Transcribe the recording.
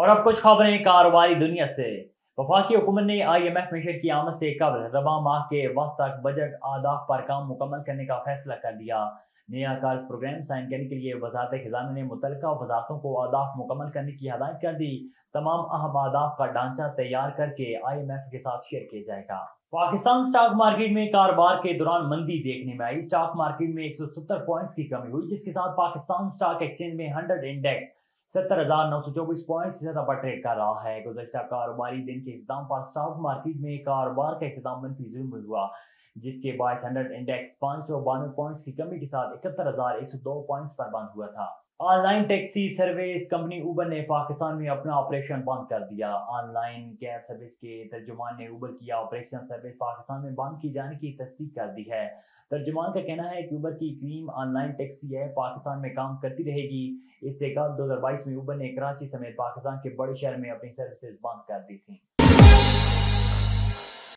اور اب کچھ خبریں کاروباری دنیا سے۔ وفاقی حکومت نے IMF میشن کی آمد سے قبل رواں ماہ کے وسط تک بجٹ اہداف پر کام مکمل کرنے کا فیصلہ کر لیا۔ نیا قرض پروگرام سائن کرنے کے لیے وزارت خزانہ نے متعلقہ وزارتوں کو اہداف مکمل کرنے کی ہدایت کر دی۔ تمام اہم اہداف کا ڈھانچہ تیار کر کے IMF کے ساتھ شیئر کیا جائے گا۔ پاکستان سٹاک مارکیٹ میں کاروبار کے دوران مندی دیکھنے میں آئی۔ سٹاک مارکیٹ میں 170 پوائنٹس کی کمی ہوئی، جس کے ساتھ پاکستان سٹاک ایکسچینج میں 100 انڈیکس 70,924 پوائنٹس کی سطح پر ٹریڈ کر رہا ہے۔ گزشتہ کاروباری دن کے اختتام پر سٹاک مارکیٹ میں کاروبار کا اختتام منفی زون میں ہوا، جس کے باعث 100 انڈیکس 592 پوائنٹس کی کمی کے ساتھ 71,102 پوائنٹس پر بند ہوا تھا۔ On line taxi service company Uber نے پاکستان میں اپنا آپریشن بند کر دیا۔ آن لائن کیب سروس کے ترجمان نے اوبر کی آپریشن سروس پاکستان میں بند کی جانے کی تصدیق کر دی ہے۔ ترجمان کا کہنا ہے کہ اوبر کی Careem online taxi app Pakistan میں کام کرتی رہے گی۔ اس سے قبل 2022 میں اوبر نے کراچی سمیت پاکستان کے بڑے شہر میں اپنی سروسز بند کر دی تھیں۔